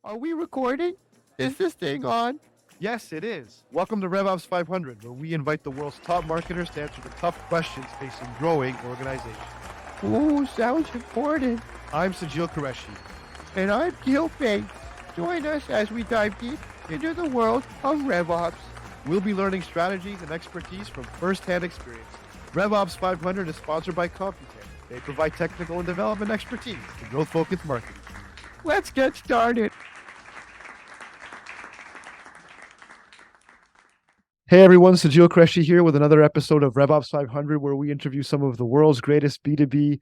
Are we recording? Is this thing on? Yes, it is. Welcome to RevOps 500, where we invite the world's top marketers to answer the tough questions facing growing organizations. Ooh, sounds important. I'm Sajeel Qureshi. And I'm Gil Pei. Join us as we dive deep into the world of RevOps. We'll be learning strategies and expertise from first-hand experience. RevOps 500 is sponsored by Computent. They provide technical and development expertise to growth-focused marketing. Let's get started. Hey everyone, Sajeel Qureshi here with another episode of RevOps 500, where we interview some of the world's greatest B2B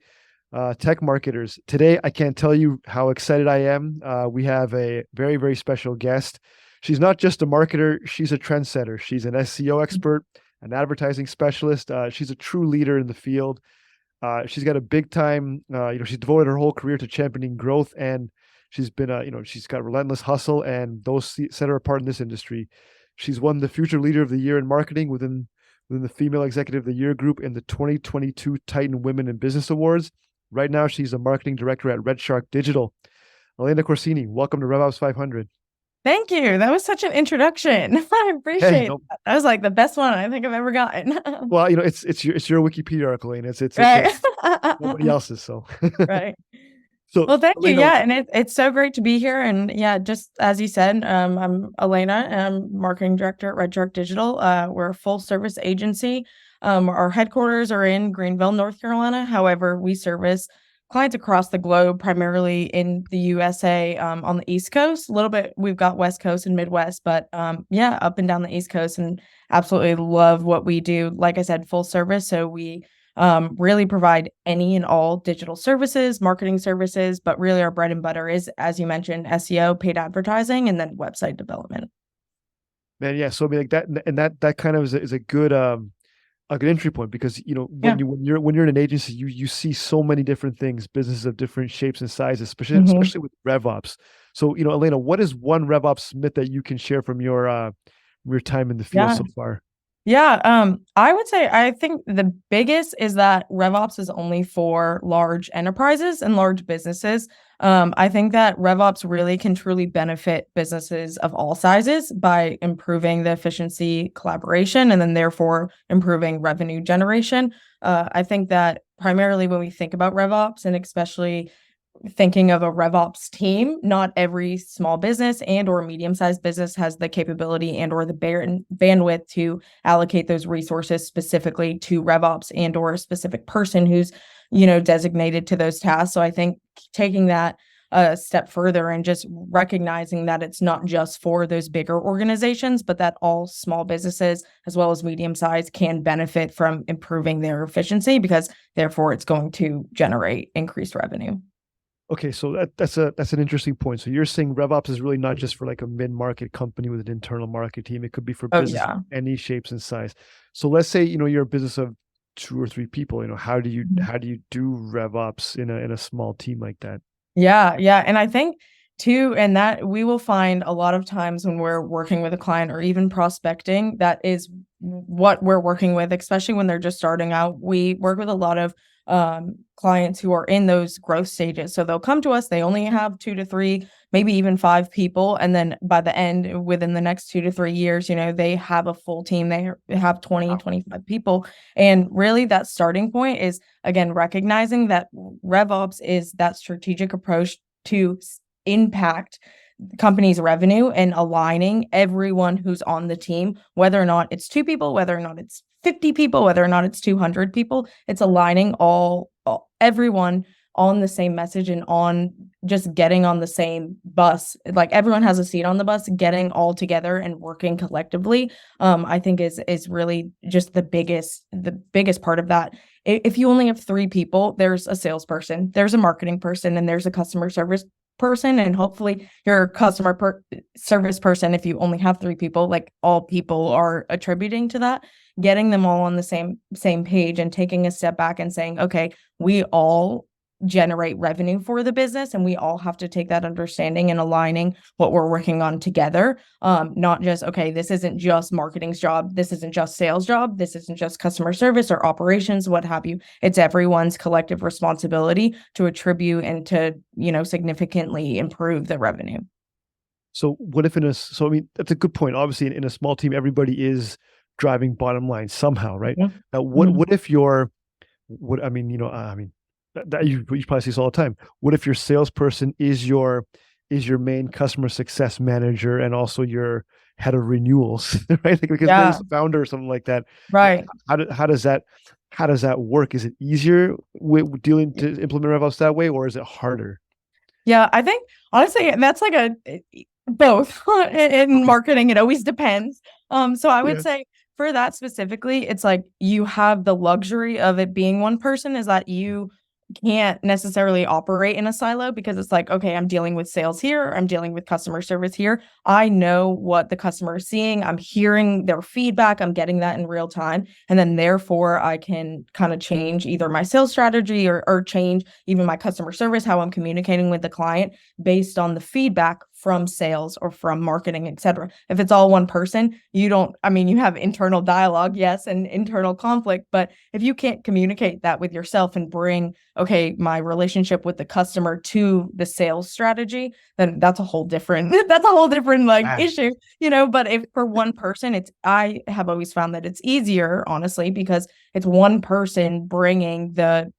tech marketers. Today, I can't tell you how excited I am. We have a very, very special guest. She's not just a marketer, she's a trendsetter. She's an SEO expert, an advertising specialist. She's a true leader in the field. She's got a big time, she's devoted her whole career to championing growth, and she's been, she's got relentless hustle, and those set her apart in this industry. She's won the Future Leader of the Year in Marketing within the Female Executive of the Year group in the 2022 Titan Women in Business Awards. Right now, she's a marketing director at Red Shark Digital. Alaina Corsini, welcome to RevOps 500. Thank you. That was such an introduction. I appreciate it. That was like the best one I think I've ever gotten. Well, it's your Wikipedia article, and it's right. Nobody else's. So right. So, well, thank you. Alaina, Yeah, and it's so great to be here. And yeah, just as you said, I'm Alaina. I'm marketing director at Red Shark Digital. We're a full service agency. Our headquarters are in Greenville, North Carolina. However, we service clients across the globe, primarily in the USA, on the East Coast. A little bit, we've got West Coast and Midwest, but yeah, up and down the East Coast, and absolutely love what we do. Like I said, full service. So we really provide any and all digital services, marketing services, but really our bread and butter is, as you mentioned, SEO, paid advertising, and then website development. Man, yeah. So I mean, like that, and that kind of is a good entry point, because when you're in an agency, you see so many different things, businesses of different shapes and sizes, especially with RevOps. So Alaina, what is one RevOps myth that you can share from your time in the field so far? Yeah, I would say I think the biggest is that RevOps is only for large enterprises and large businesses. I think that RevOps really can truly benefit businesses of all sizes by improving the efficiency, collaboration, and then therefore improving revenue generation. I think that primarily when we think about RevOps, and especially thinking of a RevOps team, not every small business and or medium-sized business has the capability and or the bandwidth to allocate those resources specifically to RevOps and or a specific person who's, designated to those tasks. So I think taking that a step further and just recognizing that it's not just for those bigger organizations, but that all small businesses as well as medium-sized can benefit from improving their efficiency, because therefore it's going to generate increased revenue. Okay, so that's an interesting point. So you're saying RevOps is really not just for like a mid-market company with an internal market team. It could be for business of any shapes and size. So let's say you're a business of 2 or 3 people. How do you do RevOps in a small team like that? Yeah, and I think too, and that we will find a lot of times when we're working with a client or even prospecting, that is what we're working with, especially when they're just starting out. We work with a lot of clients who are in those growth stages. So they'll come to us, they only have 2 to 3, maybe even 5 people. And then by the end, within the next 2 to 3 years, they have a full team, they have 20, 25 people. And really that starting point is, again, recognizing that RevOps is that strategic approach to impact the company's revenue and aligning everyone who's on the team, whether or not it's 2 people, whether or not it's 50 people, whether or not it's 200 people. It's aligning everyone on the same message and on just getting on the same bus. Like everyone has a seat on the bus, getting all together and working collectively. I think is really just the biggest part of that. If you only have 3 people, there's a salesperson, there's a marketing person, and there's a customer service person, and hopefully your customer service person, if you only have 3 people, like all people are attributing to that, getting them all on the same page and taking a step back and saying, okay, we all generate revenue for the business, and we all have to take that understanding and aligning what we're working on together. Not just, okay, this isn't just marketing's job, this isn't just sales job, this isn't just customer service or operations, what have you. It's everyone's collective responsibility to attribute and to, significantly improve the revenue. So what if so I mean, that's a good point. Obviously in a small team, everybody is driving bottom line somehow, right? Mhm. Now, what if I mean, I mean, that you probably see this all the time. What if your salesperson is your main customer success manager and also your head of renewals, right? Like, because maybe Yeah, it's the founder or something like that. right. How does that work? Is it easier with dealing to implement RevOps that way, or is it harder? Yeah, I think honestly, and that's like both in Okay. marketing. It always depends. So I would Yeah. say for that specifically, it's like you have the luxury of it being one person is that you can't necessarily operate in a silo because it's like, okay, I'm dealing with sales here, I'm dealing with customer service here. I know what the customer is seeing, I'm hearing their feedback, I'm getting that in real time. And then therefore I can kind of change either my sales strategy or change even my customer service, how I'm communicating with the client based on the feedback from sales or from marketing, etc. If it's all one person, you don't, I mean, you have internal dialogue, yes, and internal conflict, but if you can't communicate that with yourself and bring, okay, my relationship with the customer to the sales strategy, then that's a whole different, that's a whole different like Ah, issue, but if for one person, I have always found that it's easier, honestly, because it's one person bringing the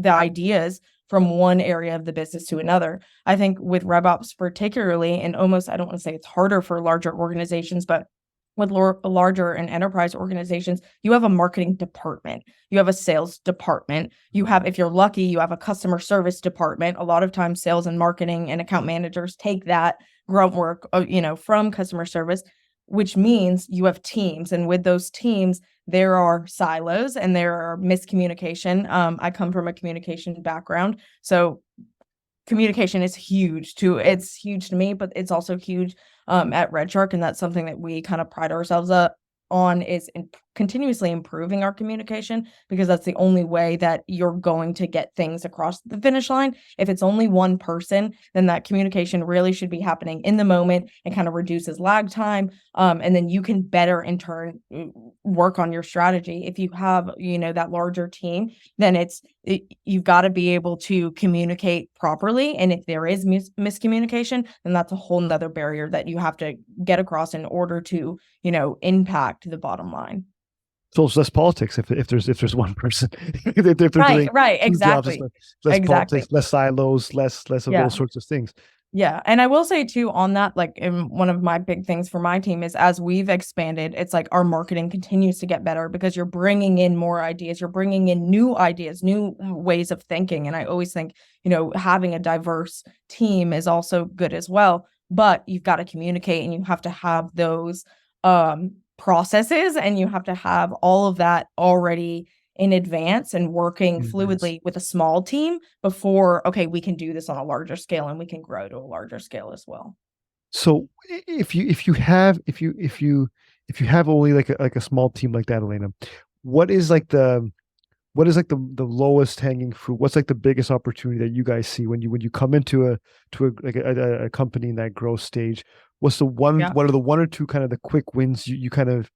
ideas from one area of the business to another. I think with RevOps particularly, and almost, I don't want to say it's harder for larger organizations, but with larger and enterprise organizations, you have a marketing department, you have a sales department, you have, if you're lucky, you have a customer service department. A lot of times, sales and marketing and account managers take that grunt work, from customer service, which means you have teams, and with those teams, there are silos and there are miscommunication. I come from a communication background, so communication is huge too. It's huge to me, but it's also huge at Red Shark, and that's something that we kind of pride ourselves on is continuously improving our communication because that's the only way that you're going to get things across the finish line. If it's only one person, then that communication really should be happening in the moment and kind of reduces lag time. And then you can better in turn work on your strategy. If you have, that larger team, then you've got to be able to communicate properly. And if there is miscommunication, then that's a whole nother barrier that you have to get across in order to, impact the bottom line. So it's less politics if there's one person. If they're doing Right, two jobs, it's exactly. less Exactly. politics, less silos, less of Yeah. those sorts of things. Yeah. And I will say too on that, like one of my big things for my team is as we've expanded, it's like our marketing continues to get better because you're bringing in more ideas, you're bringing in new ideas, new ways of thinking. And I always think, having a diverse team is also good as well, but you've got to communicate and you have to have those processes and you have to have all of that already in advance and working In advance. fluidly with a small team before, okay, we can do this on a larger scale and we can grow to a larger scale as well. So if you have only like a small team like that, Alaina, what is like the the lowest hanging fruit? What's like the biggest opportunity that you guys see when you come into a company in that growth stage? What's the one? Yeah. What are the one or two kind of the quick wins you kind of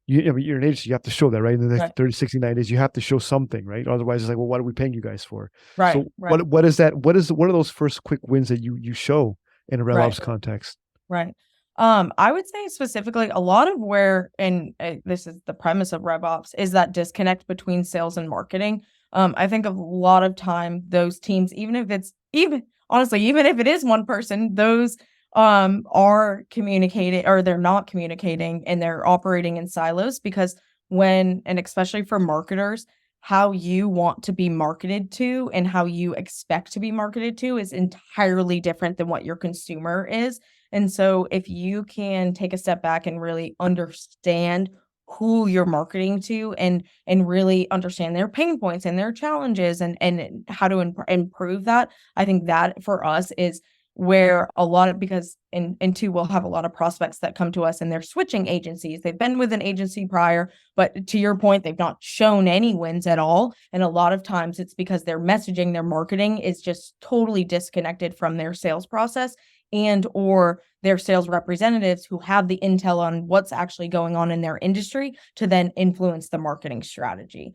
I mean, you're an agency, you have to show that, right? In the next Right. 30, 60, 90 days, you have to show something, right? Otherwise, it's like, well, what are we paying you guys for? Right. So Right. what is that? What are those first quick wins that you show in a Right. RevOps context? Right. I would say specifically a lot of where, and this is the premise of RevOps, is that disconnect between sales and marketing. I think a lot of time those teams, even if it's even if it is one person, those are communicating or they're not communicating and they're operating in silos because and especially for marketers, how you want to be marketed to and how you expect to be marketed to is entirely different than what your consumer is. And so if you can take a step back and really understand who you're marketing to and really understand their pain points and their challenges and how to improve that, I think that for us is where a lot of because and two, we'll have a lot of prospects that come to us and they're switching agencies. They've been with an agency prior, but to your point, they've not shown any wins at all. And a lot of times it's because their messaging, their marketing is just totally disconnected from their sales process and or their sales representatives who have the intel on what's actually going on in their industry to then influence the marketing strategy.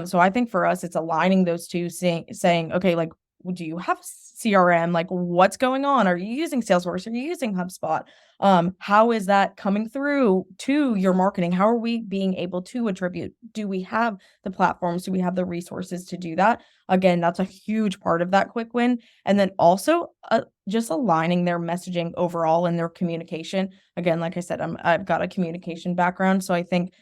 So I think for us, it's aligning those two, saying, okay, like do you have CRM? Like, what's going on? Are you using Salesforce? Are you using HubSpot? How is that coming through to your marketing? How are we being able to attribute? Do we have the platforms? Do we have the resources to do that? Again, that's a huge part of that quick win. And then also just aligning their messaging overall and their communication. Again, like I said, I've got a communication background. So I think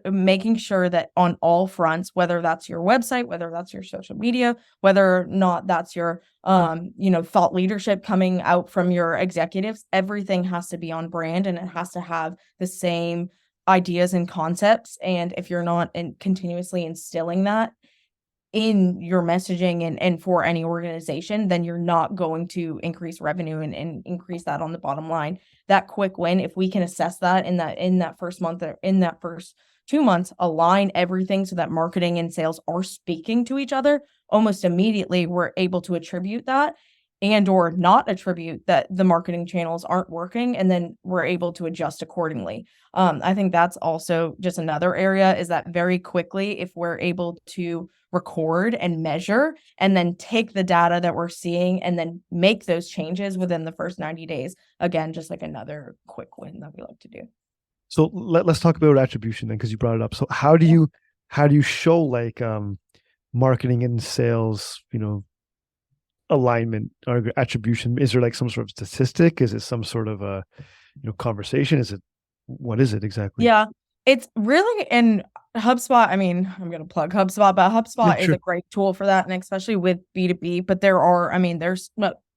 making sure that on all fronts, whether that's your website, whether that's your social media, whether or not that's your thought leadership coming out from your executives, everything has to be on brand and it has to have the same ideas and concepts. And if you're not continuously instilling that in your messaging and for any organization, then you're not going to increase revenue and increase that on the bottom line. That quick win, if we can assess that in that first month or in that first 2 months, align everything so that marketing and sales are speaking to each other, almost immediately we're able to attribute that and or not attribute that the marketing channels aren't working, and then we're able to adjust accordingly. I think that's also just another area, is that very quickly, if we're able to record and measure and then take the data that we're seeing and then make those changes within the first 90 days, again, just like another quick win that we like to do. So let's talk about attribution then, because you brought it up. So how do you show like marketing and sales, alignment or attribution? Is there like some sort of statistic? Is it some sort of a conversation? What is it exactly? Yeah, it's really in HubSpot. I mean, I'm going to plug HubSpot, but HubSpot is a great tool for that. And especially with B2B, but there's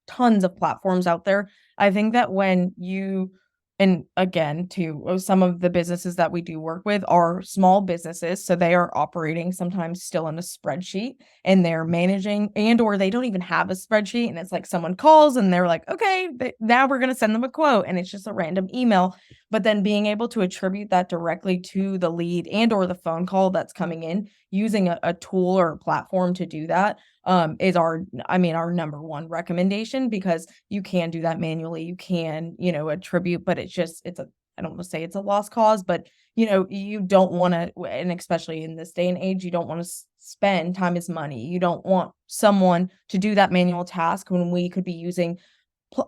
tons of platforms out there. I think that when you, and again, some of the businesses that we do work with are small businesses. So they are operating sometimes still in a spreadsheet, and they're managing or they don't even have a spreadsheet. And it's like someone calls and they're like, okay, now we're going to send them a quote, and it's just a random email. But then being able to attribute that directly to the lead and or the phone call that's coming in, using a tool or a platform to do that is our number one recommendation, because you can do that manually. You can, attribute, but I don't want to say it's a lost cause, but you don't want to, and especially in this day and age, you don't want to spend time is money. You don't want someone to do that manual task when we could be using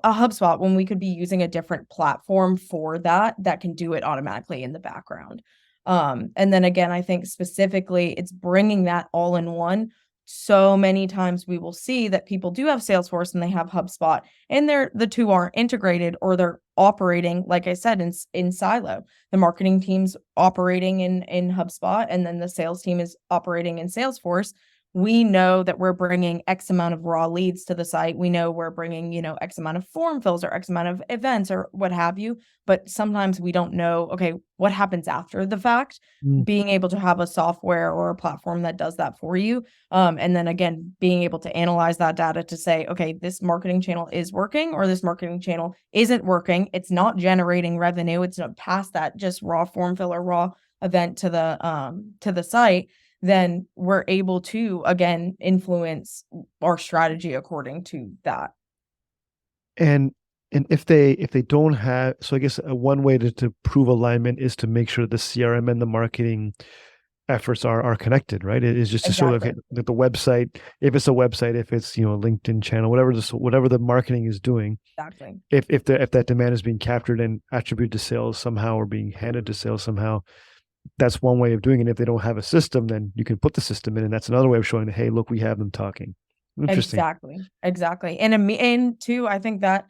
a HubSpot, when we could be using a different platform for that can do it automatically in the background. And then again, I think specifically it's bringing that all in one. So many times we will see that people do have Salesforce and they have HubSpot, and the two aren't integrated, or they're operating, like I said, in silo. The marketing team's operating in HubSpot, and then the sales team is operating in Salesforce. We know that we're bringing X amount of raw leads to the site. We know we're bringing, X amount of form fills or X amount of events or what have you. But sometimes we don't know, okay, what happens after the fact. Being able to have a software or a platform that does that for you. And then again, being able to analyze that data to say, okay, this marketing channel is working, or this marketing channel isn't working. It's not generating revenue. It's not past that just raw form fill or raw event to the site. Then we're able to, again, influence our strategy according to that. And if they don't have, so I guess one way to prove alignment is to make sure the CRM and the marketing efforts are connected, right? It is just to show that the website, if it's a website, if it's a LinkedIn channel, whatever the marketing is doing, exactly. If that demand is being captured and attributed to sales somehow, or being handed to sales somehow, that's one way of doing it. If they don't have a system, then you can put the system in, and that's another way of showing that, hey, look, we have them talking. Interesting. Exactly. And too, I think that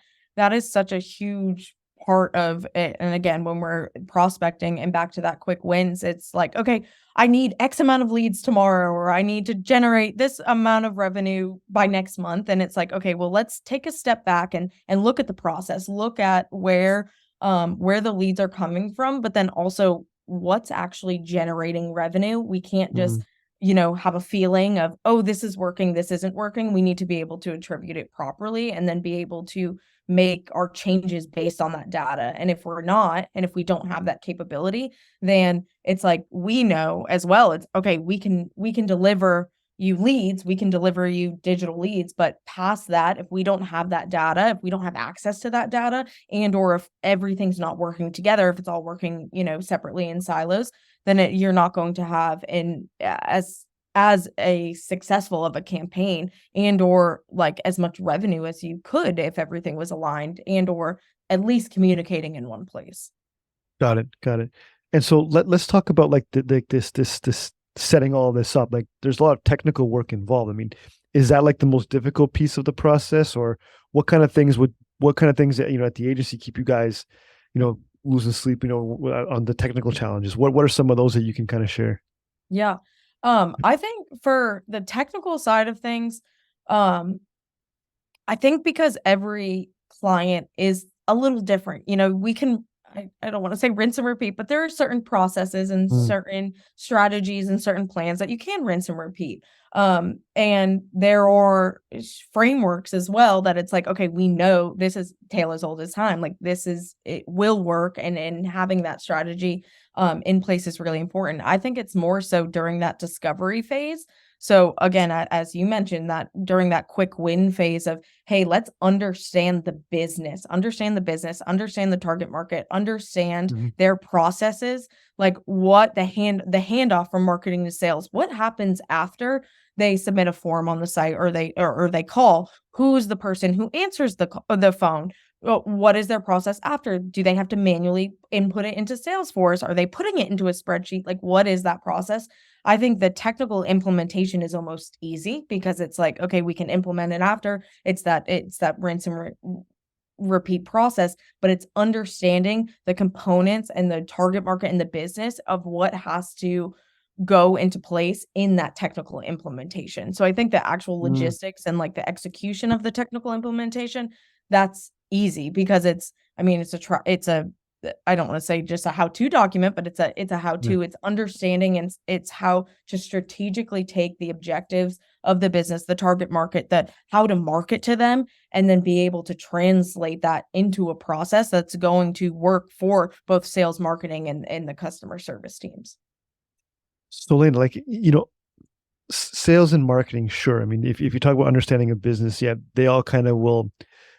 is such a huge part of it. And again, when we're prospecting and back to that quick wins, it's like, okay, I need X amount of leads tomorrow, or I need to generate this amount of revenue by next month. And it's like, okay, well, let's take a step back and look at the process, look at where the leads are coming from, but then also what's actually generating revenue. We can't just, have a feeling of, oh, this is working, this isn't working. We need to be able to attribute it properly, and then be able to make our changes based on that data. And if we're not, and if we don't have that capability, then it's like, we know as well, it's okay, we can deliver you leads, we can deliver you digital leads, but past that, if we don't have that data, if we don't have access to that data, and or if everything's not working together, if it's all working, separately in silos, then you're not going to have as as a successful of a campaign, and or like as much revenue as you could if everything was aligned, and or at least communicating in one place. Got it. Got it. And so let's talk about like this setting all this up. Like there's a lot of technical work involved. I mean, is that like the most difficult piece of the process, or what kind of things that, at the agency keep you guys, losing sleep, on the technical challenges? What are some of those that you can kind of share? Yeah. I think for the technical side of things, I think because every client is a little different, we can, I don't want to say rinse and repeat, but there are certain processes and Mm, certain strategies and certain plans that you can rinse and repeat. And there are frameworks as well that it's like, okay, we know this is tale as old as time. Like it will work. And having that strategy in place is really important. I think it's more so during that discovery phase. So again, as you mentioned, that during that quick win phase of, hey, let's understand the business, understand the target market, understand mhm, their processes, like what the handoff from marketing to sales, what happens after they submit a form on the site, or they call, who's the person who answers the phone. What is their process after? Do they have to manually input it into Salesforce? Are they putting it into a spreadsheet? Like, what is that process? I think the technical implementation is almost easy because it's like, okay, we can implement it after. It's that rinse and repeat process, but it's understanding the components and the target market and the business of what has to go into place in that technical implementation. So I think the actual mm, logistics and like the execution of the technical implementation, that's easy because it's a I don't want to say just a how-to document, but it's a yeah. how-to. It's understanding, and it's how to strategically take the objectives of the business, the target market, that how to market to them, and then be able to translate that into a process that's going to work for both sales, marketing, and the customer service teams. So Lane, like, sales and marketing, sure. I mean, if you talk about understanding a business, yeah, they all kind of will.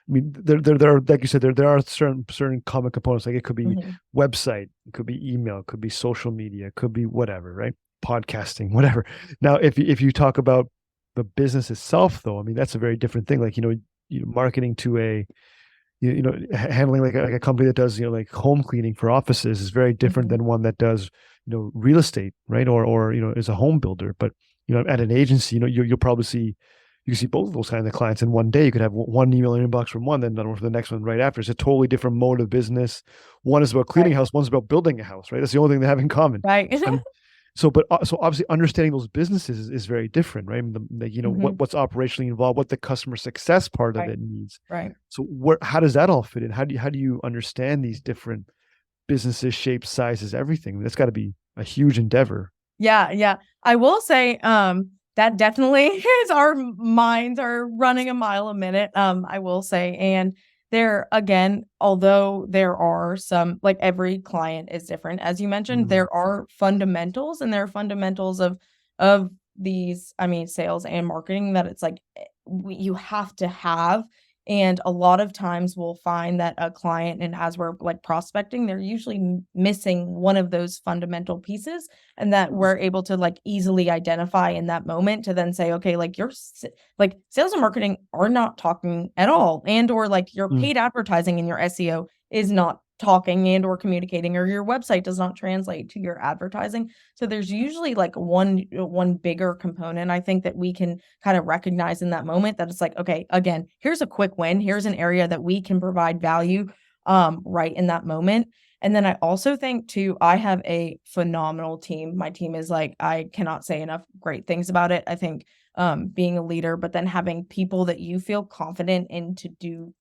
I mean, there are, like you said, there are certain common components. Like it could be Mhm. website, it could be email, it could be social media, it could be whatever, right? Podcasting, whatever. Now, if you talk about the business itself, though, I mean, that's a very different thing. Like, marketing to a, handling like a company that does, like home cleaning for offices is very different Mhm. than one that does, real estate, right? Or is a home builder. But at an agency, you'll probably see, you can see both of those kinds of clients in one day. You could have one email inbox from one, then another for the next one right after. It's a totally different mode of business. One is about cleaning a Right. house, one's about building a house, right? That's the only thing they have in common. Right. And so obviously understanding those businesses is very different, right? I mean, Mhm. what's operationally involved, what the customer success part of Right. it needs. Right. So how does that all fit in? How do you understand these different businesses, shapes, sizes, everything? That's got to be a huge endeavor. Yeah, yeah. I will say, that definitely is our minds are running a mile a minute, I will say. And there again, although there are some, like every client is different, as you mentioned, Mm, there are fundamentals, and there are fundamentals of these, I mean, sales and marketing, that it's like you have to have. And a lot of times we'll find that a client, and as we're like prospecting, they're usually missing one of those fundamental pieces, and that we're able to like easily identify in that moment to then say, okay, like like sales and marketing are not talking at all, and or like your mm, paid advertising and your SEO is not talking and or communicating, or your website does not translate to your advertising. So there's usually like one bigger component, I think, that we can kind of recognize in that moment, that it's like, okay, again, here's a quick win, here's an area that we can provide value right in that moment. And then I also think too, I have a phenomenal team. My team is like, I cannot say enough great things about it. I think being a leader, but then having people that you feel confident in to do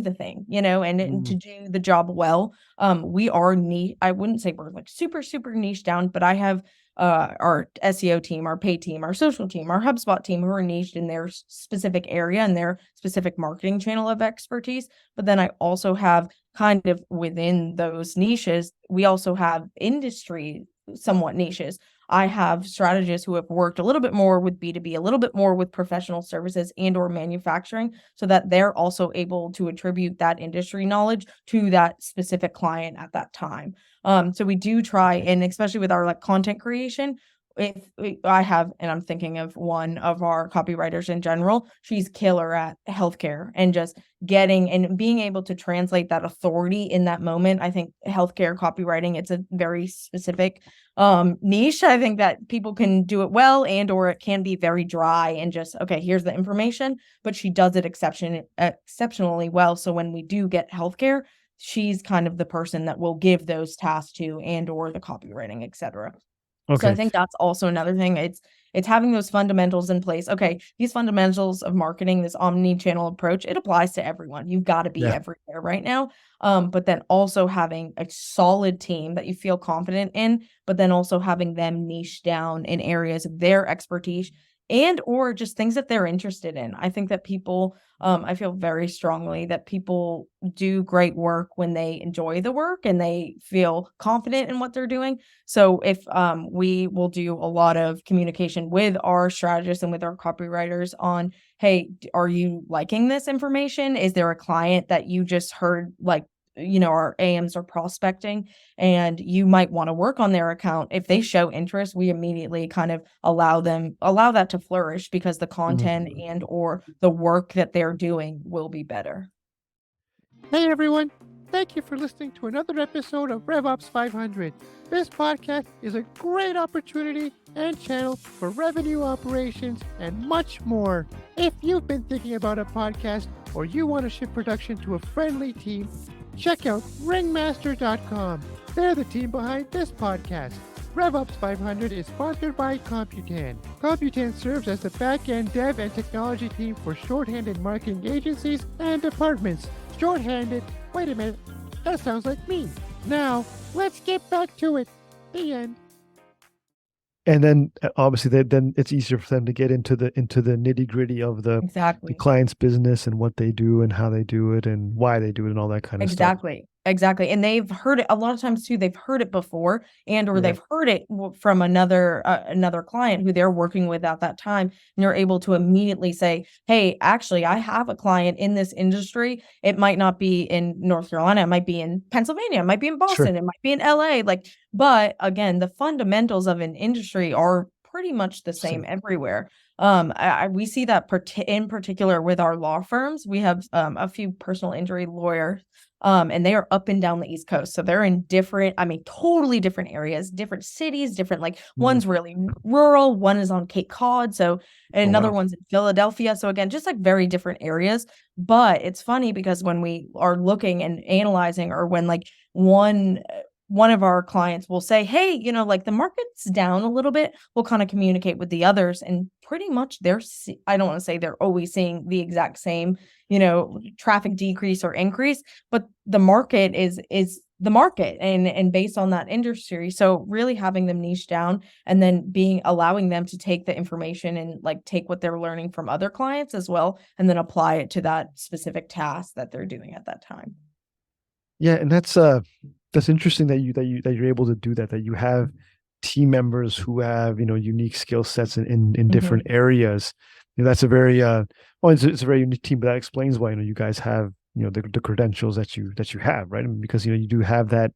the thing, and to mm, do the job well. We are niche. I wouldn't say we're like super, super niche down, but I have our SEO team, our pay team, our social team, our HubSpot team, who are niched in their specific area and their specific marketing channel of expertise. But then I also have, kind of within those niches, we also have industry somewhat niches. I have strategists who have worked a little bit more with B2B, a little bit more with professional services and or manufacturing, so that they're also able to attribute that industry knowledge to that specific client at that time. So we do try, and especially with our like content creation, I have, and I'm thinking of one of our copywriters in general, she's killer at healthcare and just getting and being able to translate that authority in that moment. I think healthcare copywriting, it's a very specific niche. I think that people can do it well, and or it can be very dry and just, okay, here's the information, but she does it exceptionally well. So when we do get healthcare, she's kind of the person that will give those tasks to, and or the copywriting, etc. So I Okay. think that's also another thing. It's having those fundamentals in place. Okay, these fundamentals of marketing, this omni-channel approach, it applies to everyone. You've got to be Yeah. everywhere right now. But then also having a solid team that you feel confident in, but then also having them niche down in areas of their expertise and or just things that they're interested in. I think that people, I feel very strongly that people do great work when they enjoy the work and they feel confident in what they're doing. So if we will do a lot of communication with our strategists and with our copywriters on, hey, are you liking this information? Is there a client that you just heard, like, our AMs are prospecting and you might want to work on their account? If they show interest, we immediately kind of allow that to flourish because the content and or the work that they're doing will be better. Hey everyone, thank you for listening to another episode of RevOps 500. This podcast is a great opportunity and channel for revenue operations and much more. If you've been thinking about a podcast or you want to shift production to a friendly team, check out ringmaster.com. They're the team behind this podcast. RevOps 500 is sponsored by Computan. Computan serves as the back-end dev and technology team for shorthanded marketing agencies and departments. Shorthanded? Wait a minute, that sounds like me. Now, let's get back to it. The end. And then obviously then it's easier for them to get into the nitty gritty of the Exactly. client's business and what they do and how they do it and why they do it and all that kind of stuff. Exactly. And they've heard it a lot of times too. They've heard it before and or Yeah. they've heard it from another client who they're working with at that time. And you're able to immediately say, hey, actually, I have a client in this industry. It might not be in North Carolina. It might be in Pennsylvania. It might be in Boston. Sure. It might be in LA. But again, the fundamentals of an industry are pretty much the same everywhere. We see that in particular with our law firms. We have a few personal injury lawyers, and they are up and down the East Coast. So they're in totally different areas, different cities, different, one's really rural, one is on Cape Cod. So another one's in Philadelphia. So again, just very different areas. But it's funny because when we are looking and analyzing, or when one of our clients will say, hey, the market's down a little bit, we'll kind of communicate with the others, and pretty much I don't want to say they're always seeing the exact same, traffic decrease or increase, but the market is the market and based on that industry. So really having them niche down and then allowing them to take the information and take what they're learning from other clients as well, and then apply it to that specific task that they're doing at that time. Yeah. And that's interesting that you're able to do that you have team members who have, unique skill sets in different areas. That's a very, it's a very unique team, but that explains why, you guys have, the credentials that you have, right? I mean, because, you do have that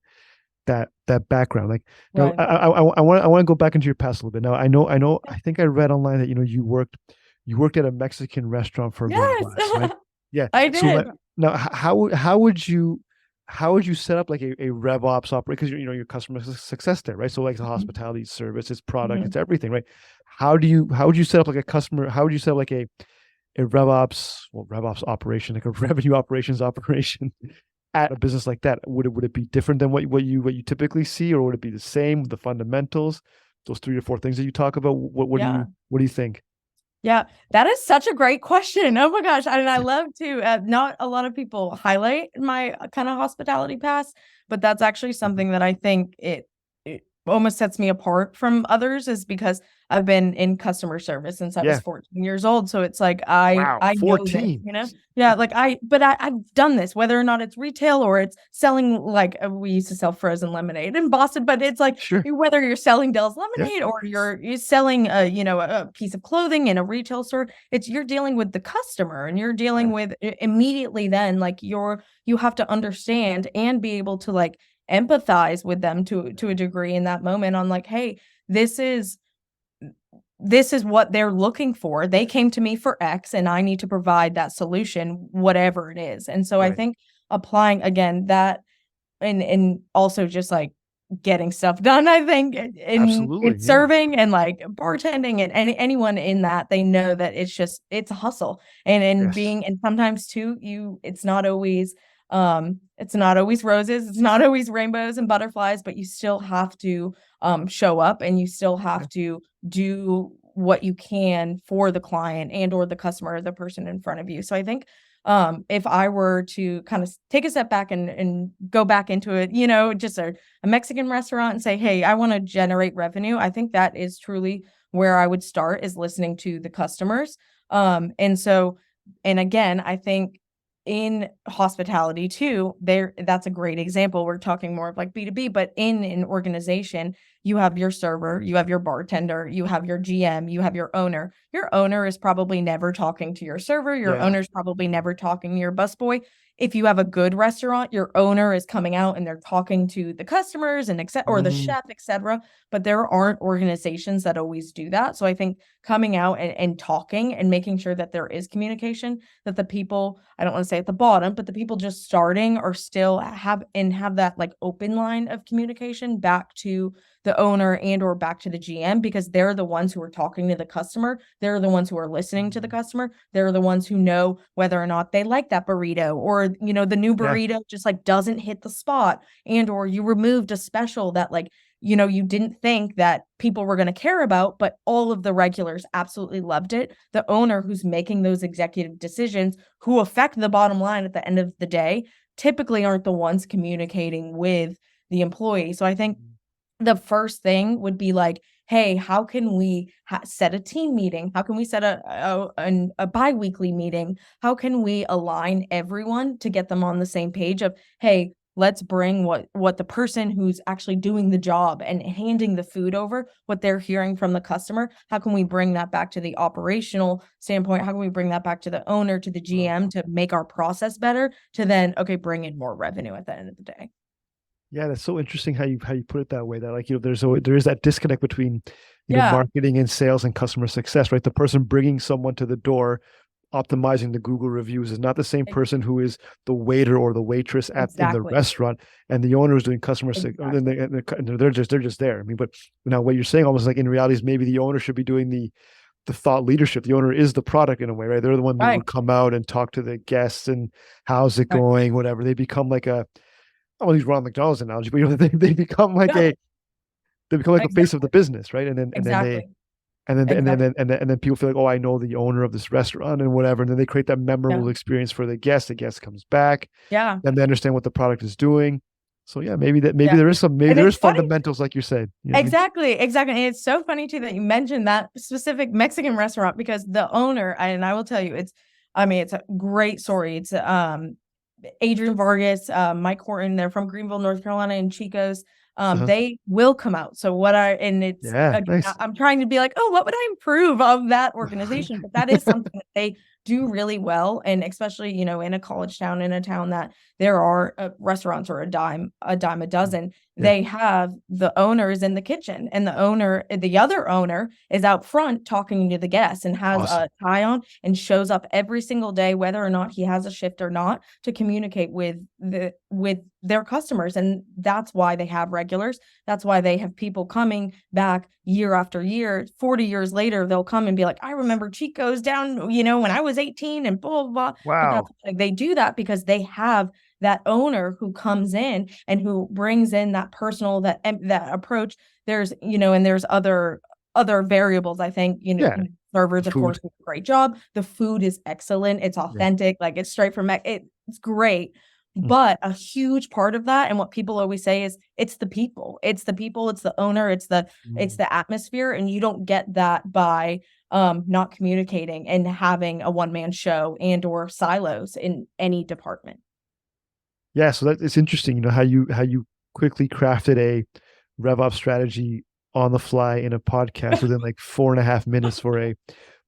background. Now, Right. I want to go back into your past a little bit. Now, I think I read online that, you worked at a Mexican restaurant for a Yes. while, right? Yeah. I did. So now, how would you set up a RevOps operation? Because your customer success there, right? So the hospitality service, its product, it's everything, right? How would you set up a customer? How would you set up a RevOps operation, a revenue operations operation at a business like that? Would it be different than what you typically see, or would it be the same with the fundamentals, those 3 or 4 things that you talk about? What do you think? Yeah, that is such a great question. Oh my gosh. And I love to, not a lot of people highlight my kind of hospitality past, but that's actually something that I think it almost sets me apart from others, is because I've been in customer service since I was 14 years old. So it's I know this, Yeah, I've done this, whether or not it's retail or it's selling, we used to sell frozen lemonade in Boston, but it's Sure. whether you're selling Dell's lemonade or you're selling a piece of clothing in a retail store, you're dealing with the customer, and you're dealing with immediately then you have to understand and be able to empathize with them to a degree in that moment on hey, this is this is what they're looking for. They came to me for X and I need to provide that solution, whatever it is. And so I think applying again that and also just like getting stuff done, I think in serving and like bartending and anyone in that, they know that it's a hustle and being, and sometimes too, it's not always roses, it's not always rainbows and butterflies, but you still have to show up and you still have to do what you can for the client and or the customer or the person in front of you. So I think if I were to kind of take a step back and go back into it, just a Mexican restaurant and say, hey, I want to generate revenue. I think that is truly where I would start, is listening to the customers. And again, I think in hospitality too, that's a great example. We're talking more of like B2B, but in an organization, you have your server, you have your bartender, you have your GM, you have your owner. Your owner is probably never talking to your server. Your owner's probably never talking to your busboy. If you have a good restaurant, your owner is coming out and they're talking to the customers and or the chef, etc. But there aren't organizations that always do that. So I think coming out and talking and making sure that there is communication, that the people, I don't want to say at the bottom, but the people just starting are still have that like open line of communication back to the owner and or back to the GM, because they're the ones who are talking to the customer. They're the ones who are listening to the customer. They're the ones who know whether or not they like that burrito, or, the new burrito just like doesn't hit the spot, and or you removed a special that like, you didn't think that people were going to care about, but all of the regulars absolutely loved it. The owner who's making those executive decisions who affect the bottom line at the end of the day typically aren't the ones communicating with the employee. So I think the first thing would be like, hey, how can we set a team meeting? How can we set a bi-weekly meeting? How can we align everyone to get them on the same page of, hey, let's bring what the person who's actually doing the job and handing the food over, what they're hearing from the customer, how can we bring that back to the operational standpoint? How can we bring that back to the owner, to the GM, to make our process better, to then, okay, bring in more revenue at the end of the day? Yeah, that's so interesting how you put it that way. That like, there is that disconnect between marketing and sales and customer success, right? The person bringing someone to the door, optimizing the Google reviews, is not the same person who is the waiter or the waitress in the restaurant, and the owner is doing customer success. And they're just there. I mean, but now what you're saying almost like in reality is maybe the owner should be doing the thought leadership. The owner is the product in a way, right? They're the one that would come out and talk to the guests and how's it going, whatever. They become like I want to use Ronald McDonald's analogy, but they become like the face of the business, right? And then people feel like, oh, I know the owner of this restaurant and whatever, and then they create that memorable experience for the guest. The guest comes back, and they understand what the product is doing. So maybe there is fundamentals, like you said. Exactly. And it's so funny too that you mentioned that specific Mexican restaurant, because the owner, and I will tell you, it's a great story. It's Adrian Vargas, Mike Horton, they're from Greenville, North Carolina, and Chico's. They will come out. So nice. I'm trying to be like, oh, what would I improve of that organization? But that is something that they do really well. And especially, in a college town, in a town that there are restaurants or a dime a dozen, they have the owners in the kitchen, and the other owner is out front talking to the guests and has a tie on and shows up every single day, whether or not he has a shift or not, to communicate with their customers. And that's why they have regulars. That's why they have people coming back year after year. 40 years later, they'll come and be like, I remember Chico's down, when I was 18 and blah, blah, blah. Wow. They do that because they have that owner who comes in and who brings in that personal, that approach. There's, and there's other variables. I think, servers, of course, do a great job. The food is excellent. It's authentic. Like it's straight from it's great. But a huge part of that, and what people always say, is it's the people. It's the people. It's the owner. It's the atmosphere, and you don't get that by not communicating and having a one-man show and or silos in any department. Yeah, so it's interesting, how you quickly crafted a RevOps strategy on the fly in a podcast within like 4.5 minutes for a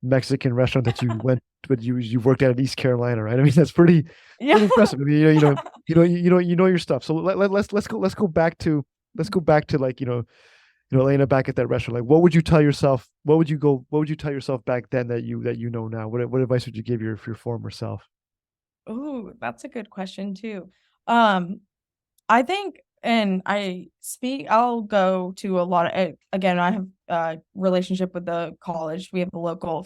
Mexican restaurant that you went, but you worked at in East Carolina, right? I mean, that's pretty impressive. I mean, you know your stuff. So let's go back to like, Alaina, back at that restaurant, like what would you tell yourself? What would you tell yourself back then that you know now? What advice would you give your former self? Oh, that's a good question too. Um, I think, and I'll go to a lot of, again, I have a relationship with the college. We have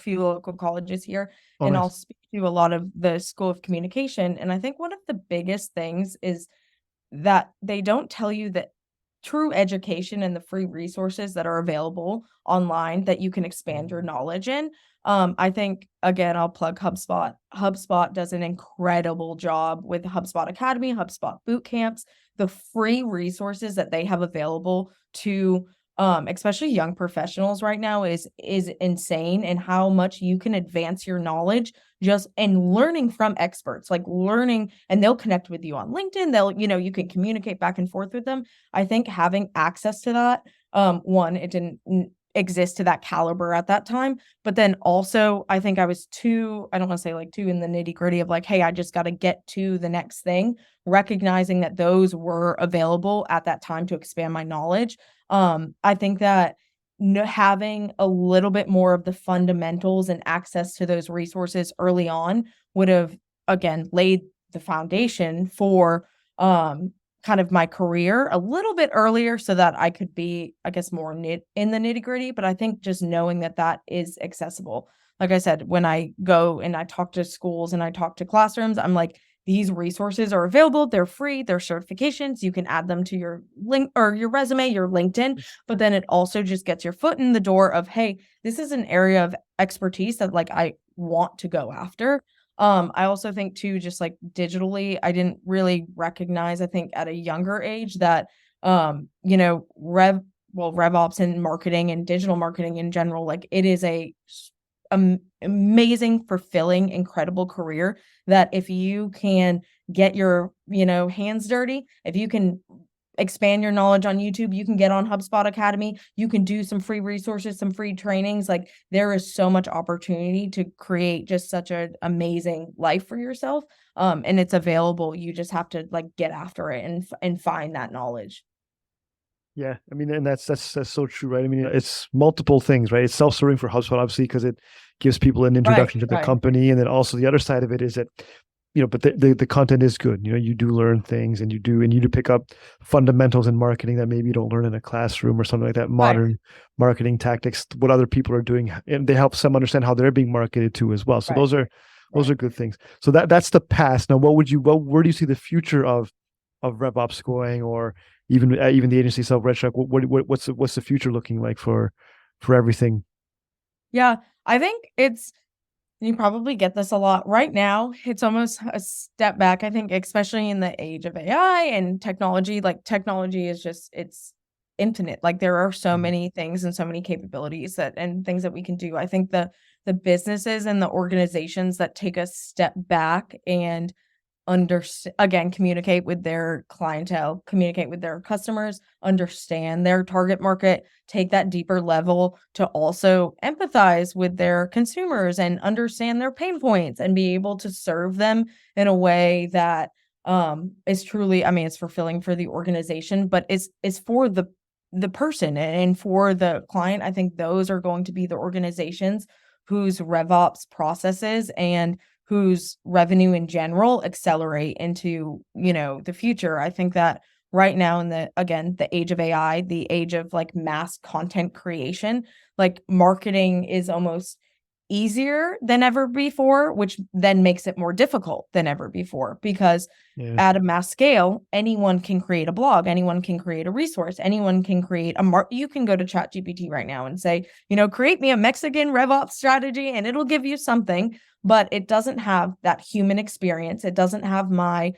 few local colleges here, Oh, and I'll nice. speak to a lot of the School of Communication. And I think one of the biggest things is that they don't tell you that true education and the free resources that are available online that you can expand your knowledge in. I think again, I'll plug HubSpot. HubSpot does an incredible job with HubSpot Academy, HubSpot boot camps, the free resources that they have available to especially young professionals right now is insane, and how much you can advance your knowledge just and learning from experts, like learning, and they'll connect with you on LinkedIn. You can communicate back and forth with them. I think having access to that, one, it didn't exist to that caliber at that time. But then also, I think I was too, I don't want to say like too in the nitty gritty of like, hey, I just got to get to the next thing, recognizing that those were available at that time to expand my knowledge. I think that having a little bit more of the fundamentals and access to those resources early on would have, again, laid the foundation for kind of my career a little bit earlier, so that I could be, I guess, more in the nitty gritty. But I think just knowing that that is accessible. Like I said, when I go and I talk to schools and I talk to classrooms, I'm like, these resources are available. They're free. They're certifications. You can add them to your link or your resume, your LinkedIn. But then it also just gets your foot in the door of, hey, this is an area of expertise that like I want to go after. I also think too, just like digitally, I didn't really recognize, I think at a younger age that, RevOps and marketing and digital marketing in general, like it is amazing, fulfilling, incredible career that if you can get your, hands dirty, if you can expand your knowledge on YouTube, you can get on HubSpot Academy, you can do some free resources, some free trainings. Like there is so much opportunity to create just such an amazing life for yourself. And it's available. You just have to like get after it and find that knowledge. Yeah, I mean, and that's so true, right? I mean, it's multiple things, right? It's self-serving for HubSpot, obviously, because it gives people an Right, introduction to the right, company, and then also the other side of it is that, but the content is good. You do learn things, and you do pick up fundamentals in marketing that maybe you don't learn in a classroom or something like that. right, Modern marketing tactics, what other people are doing, and they help some understand how they're being marketed to as well. So right, those are right. good things. So that's the past. Now, where do you see the future of RevOps going, or even the agency itself, Red Shark? What's the future looking like for everything? Yeah, I think you probably get this a lot right now. It's almost a step back, I think, especially in the age of AI and technology. Like technology is just, it's infinite. Like there are so Mhm. many things and so many capabilities and things that we can do. I think the businesses and the organizations that take a step back and again, communicate with their clientele, communicate with their customers, understand their target market, take that deeper level to also empathize with their consumers and understand their pain points and be able to serve them in a way that is truly, I mean, it's fulfilling for the organization, but it's for the person and for the client. I think those are going to be the organizations whose RevOps processes and whose revenue in general accelerate into, the future. I think that right now in the age of AI, the age of like mass content creation, like marketing is almost easier than ever before, which then makes it more difficult than ever before because Yeah. at a mass scale, anyone can create a blog, anyone can create a resource, anyone can create you can go to ChatGPT right now and say, create me a Mexican RevOps strategy and it'll give you something, but it doesn't have that human experience. It doesn't have my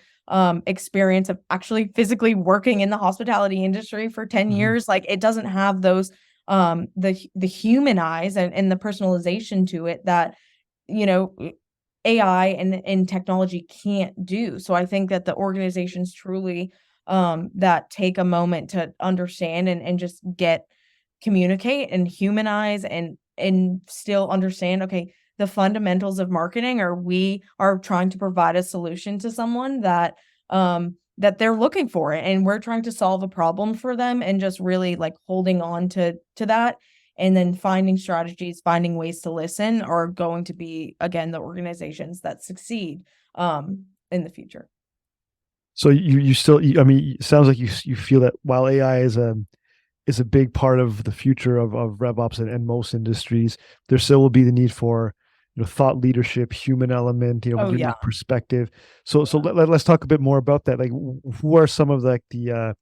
experience of actually physically working in the hospitality industry for 10 Mhm. years. Like it doesn't have those the human eyes and the personalization to it that you know AI and technology can't do. So I think that the organizations truly that take a moment to understand and just communicate and humanize and still understand, okay, the fundamentals of marketing, or we are trying to provide a solution to someone that that they're looking for it, and we're trying to solve a problem for them, and just really like holding on to that, and then finding strategies, finding ways to listen are going to be, again, the organizations that succeed in the future. So you still, I mean, it sounds like you feel that while AI is a big part of the future of RevOps and most industries, there still will be the need for, thought leadership, human element, Oh yeah. unique perspective. So let's talk a bit more about that. Like, who are some of like the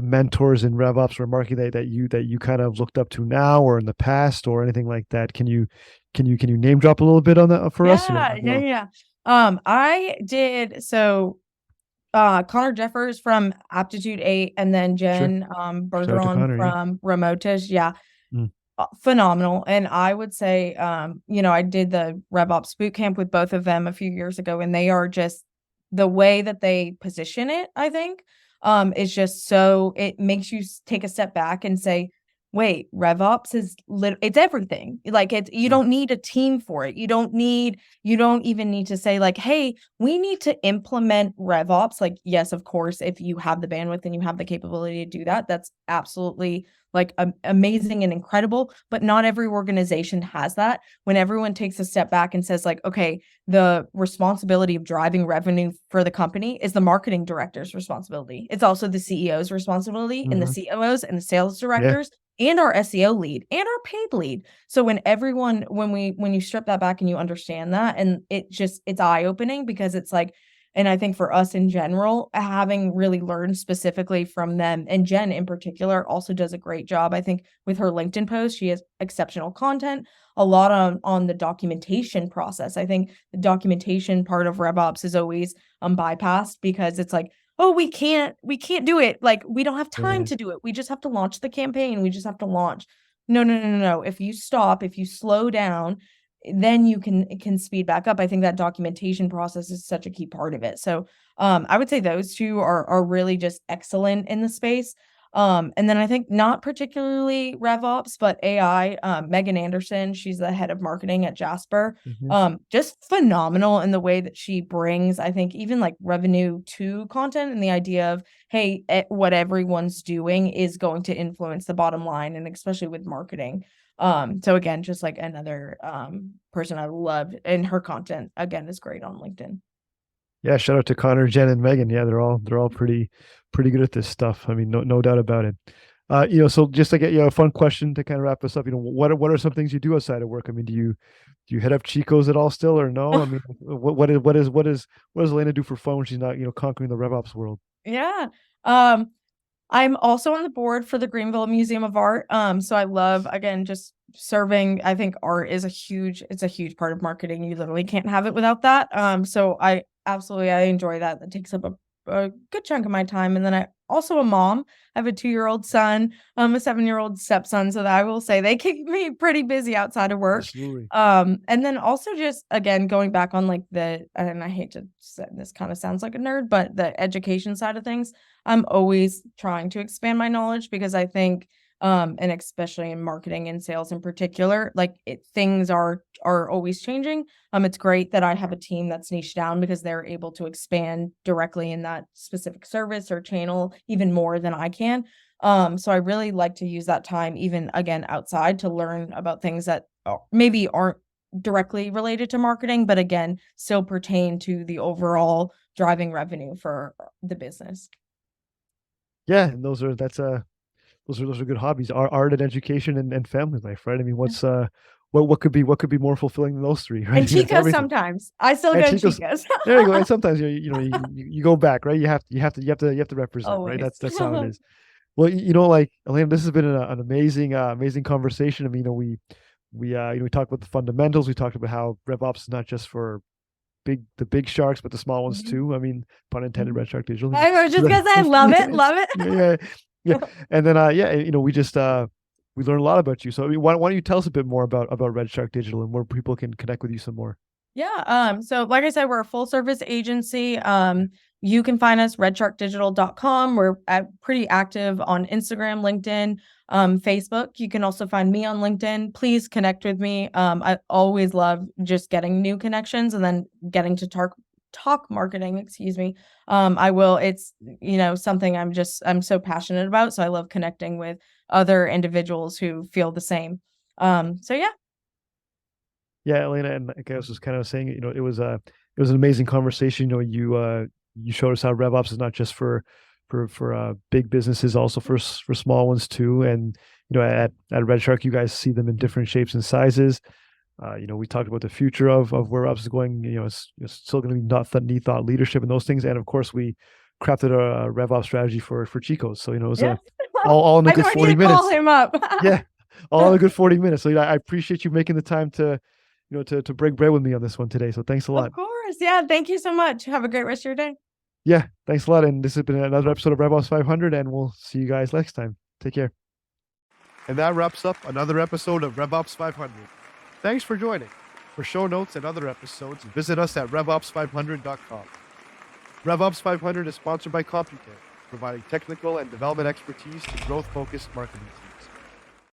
mentors in RevOps or marketing that you kind of looked up to now or in the past or anything like that? Can you name drop a little bit on that for us? Yeah. I did Connor Jeffers from Aptitude 8, and then Sure. Jen Shout out to Bergeron Connor, yeah. from Remotish. Yeah. Mm. Phenomenal. And I would say, I did the RevOps boot camp with both of them a few years ago, and they are just, the way that they position it, I think, is just so, it makes you take a step back and say, wait, RevOps is it's everything. Like, you don't need a team for it. You don't even need to say like, hey, we need to implement RevOps. Like, yes, of course, if you have the bandwidth and you have the capability to do that, that's absolutely like amazing and incredible, but not every organization has that. When everyone takes a step back and says like, okay, the responsibility of driving revenue for the company is the marketing director's responsibility. It's also the CEO's responsibility, and the COOs and the sales directors, and our SEO lead and our paid lead. So when you strip that back and you understand that, and it's eye-opening, because it's like, and I think for us in general, having really learned specifically from them, and Jen in particular also does a great job, I think, with her LinkedIn post. She has exceptional content, a lot on the documentation process. I think the documentation part of RevOps is always bypassed, because it's like, oh, we can't do it. Like, we don't have time to do it. We just have to launch the campaign. We just have to launch. No. If you stop, if you slow down, then you can speed back up. I think that documentation process is such a key part of it. So I would say those two are really just excellent in the space. And then I think not particularly RevOps, but AI, Megan Anderson, she's the head of marketing at Jasper. Just phenomenal in the way that she brings, I think, even like revenue to content, and the idea of, hey, what everyone's doing is going to influence the bottom line, and especially with marketing. So again, just like another person I loved, and her content again is great on LinkedIn. Yeah, shout out to Connor, Jen, and Megan. Yeah, they're all pretty good at this stuff. I mean, no doubt about it. So just to get a fun question to kind of wrap us up. What are some things you do outside of work? I mean, do you head up Chico's at all still, or no? I mean, what does Alaina do for fun when she's not conquering the RevOps world? Yeah. I'm also on the board for the Greenville Museum of Art. So I love, again, just serving. I think art is a huge part of marketing. You literally can't have it without that. So I enjoy that. That takes up a good chunk of my time. And then I also a mom. I have a 2-year-old son, a 7-year-old stepson. So that I will say they keep me pretty busy outside of work. Absolutely. And then also just, again, going back on like and I hate to say, this kind of sounds like a nerd, but the education side of things, I'm always trying to expand my knowledge, because I think, and especially in marketing and sales in particular, like things are always changing. It's great that I have a team that's niched down, because they're able to expand directly in that specific service or channel even more than I can. So I really like to use that time, even again outside, to learn about things that maybe aren't directly related to marketing, but again, still pertain to the overall driving revenue for the business. Yeah, and those are good hobbies. Art and education and family life, right? I mean, what's what could be more fulfilling than those three, right? And Chico's sometimes. I still go to Chico's. There you go. And sometimes you go back, right? You have to represent, Always. right? That's how it is. Well, like Alaina, this has been an amazing conversation. I mean, we talked about the fundamentals. We talked about how RevOps is not just for the big sharks, but the small ones too. I mean, pun intended, Red Shark Digital. I was just gonna say, love it. Yeah. And then we just we learned a lot about you. So I mean, why don't you tell us a bit more about Red Shark Digital and where people can connect with you some more? Yeah. So like I said, we're a full service agency. You can find us redsharkdigital.com. We're pretty active on Instagram, LinkedIn, Facebook. You can also find me on LinkedIn. Please connect with me. I always love just getting new connections and then getting to talk marketing, excuse me, it's, something I'm so passionate about. So I love connecting with other individuals who feel the same. So yeah. Yeah, Alaina, and like I was just kind of saying, it was an amazing conversation. You showed us how RevOps is not just for big businesses, also for small ones too. And at Red Shark, you guys see them in different shapes and sizes. We talked about the future of where RevOps is going. It's still going to be thought leadership and those things. And of course, we crafted a RevOps strategy for Chico's. So it was Yeah. all in a I good know I 40 need to minutes. call him up. Yeah, all in a good 40 minutes. So I appreciate you making the time to to break bread with me on this one today. So thanks a lot. Of course. Yeah. Thank you so much. Have a great rest of your day. Yeah, thanks a lot. And this has been another episode of RevOps 500, and we'll see you guys next time. Take care. And that wraps up another episode of RevOps 500. Thanks for joining. For show notes and other episodes, visit us at RevOps500.com. RevOps 500 is sponsored by CompuCare, providing technical and development expertise to growth-focused marketing teams.